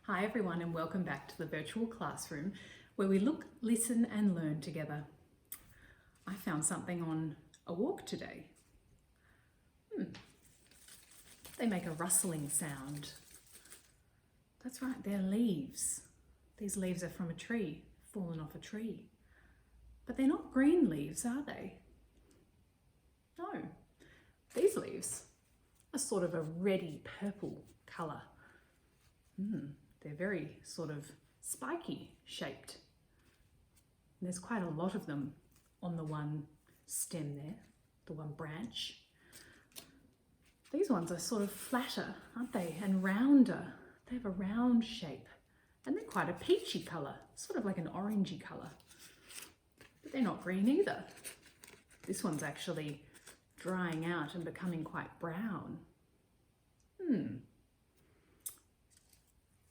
Hi everyone and welcome back to the virtual classroom where we look, listen and learn together. I found something on a walk today. They make a rustling sound. That's right, they're leaves. These leaves are from a tree, fallen off a tree. But they're not green leaves, are they? No, these leaves are sort of a reddy purple colour. They're very sort of spiky shaped. And there's quite a lot of them on the one stem there, the one branch. These ones are sort of flatter, aren't they? And rounder. They have a round shape. And they're quite a peachy colour, sort of like an orangey colour. But they're not green either. This one's actually drying out and becoming quite brown.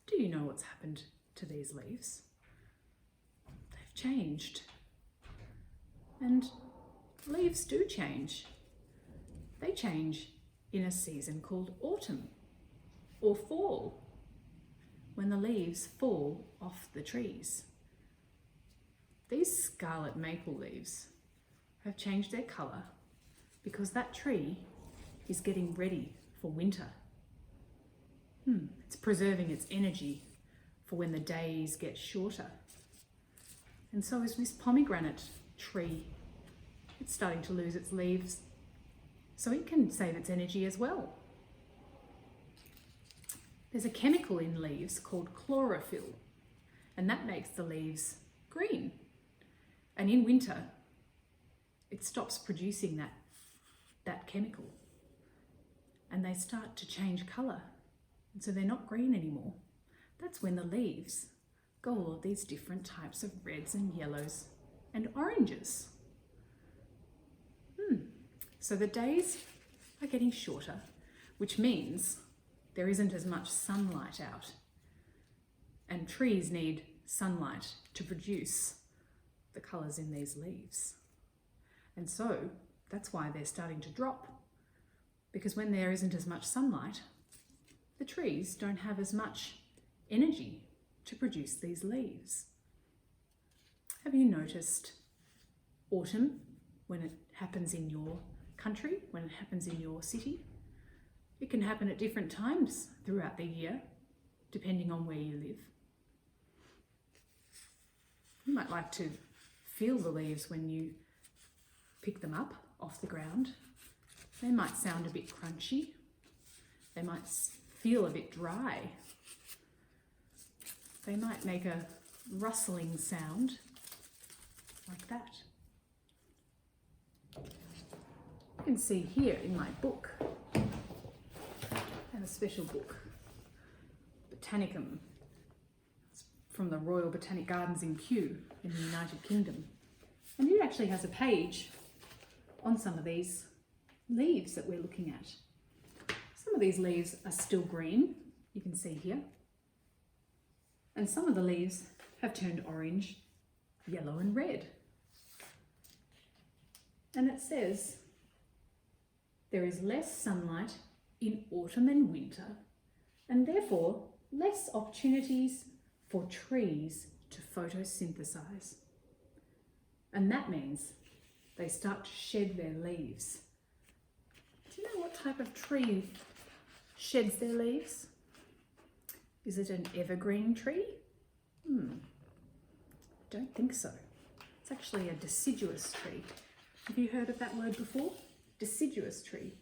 Do you know what's happened to these leaves? They've changed. And leaves do change. They change in a season called autumn or fall, when the leaves fall off the trees. These scarlet maple leaves have changed their colour because that tree is getting ready for winter. It's preserving its energy for when the days get shorter. And so is this pomegranate tree. It's starting to lose its leaves, so it can save its energy as well. There's a chemical in leaves called chlorophyll, and that makes the leaves green. And in winter, it stops producing that chemical, and they start to change colour. And so they're not green anymore. That's when the leaves go all of these different types of reds and yellows and oranges. So the days are getting shorter, which means there isn't as much sunlight out. And trees need sunlight to produce the colours in these leaves. And so that's why they're starting to drop, because when there isn't as much sunlight, the trees don't have as much energy to produce these leaves. Have you noticed autumn when it happens in your country, when it happens in your city? It can happen at different times throughout the year, depending on where you live. You might like to feel the leaves when you pick them up off the ground. They might sound a bit crunchy. They might feel a bit dry. They might make a rustling sound like that. You can see here in my book, I have a special book, Botanicum. It's from the Royal Botanic Gardens in Kew in the United Kingdom. And it actually has a page on some of these leaves that we're looking at. Some of these leaves are still green, you can see here. And some of the leaves have turned orange, yellow and red. And it says, there is less sunlight in autumn and winter, and therefore less opportunities for trees to photosynthesize. And that means they start to shed their leaves. Do you know what type of tree sheds their leaves? Is it an evergreen tree? Don't think so. It's actually a deciduous tree. Have you heard of that word before? Deciduous tree.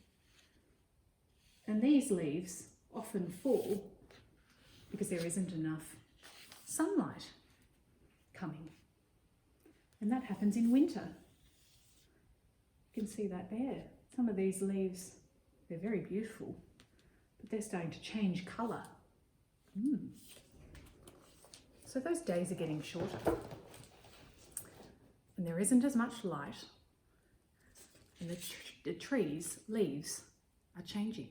And these leaves often fall because there isn't enough sunlight coming. And that happens in winter. You can see that there. Some of these leaves, they're very beautiful, but they're starting to change colour. So those days are getting shorter. And there isn't as much light. And the trees' leaves are changing.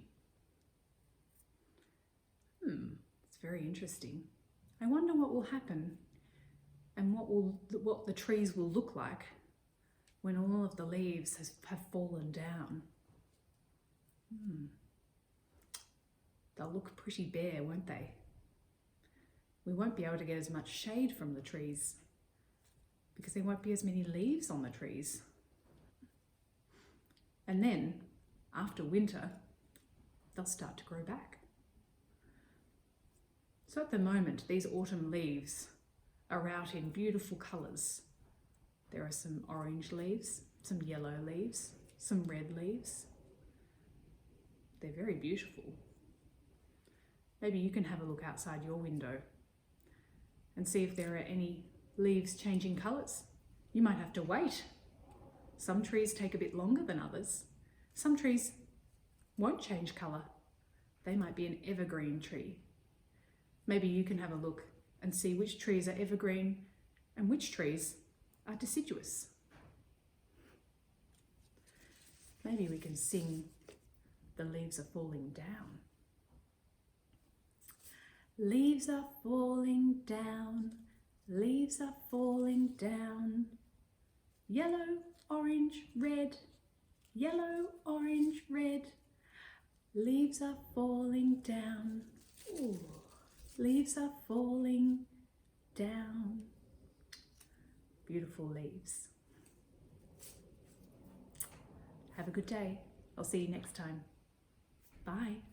It's very interesting. I wonder what will happen and what the trees will look like when all of the leaves have fallen down. They'll look pretty bare, won't they? we won't be able to get as much shade from the trees because there won't be as many leaves on the trees. And then, after winter, they'll start to grow back. So at the moment, these autumn leaves are out in beautiful colours. There are some orange leaves, some yellow leaves, some red leaves. They're very beautiful. Maybe you can have a look outside your window and see if there are any leaves changing colours. You might have to wait. Some trees take a bit longer than others. Some trees won't change colour. They might be an evergreen tree. Maybe you can have a look and see which trees are evergreen and which trees are deciduous. Maybe we can sing "The Leaves Are Falling Down." Leaves are falling down, leaves are falling down. Yellow, orange, red, yellow, orange, red. Leaves are falling down. Ooh. Leaves are falling down. Beautiful leaves. Have a good day. I'll see you next time. Bye.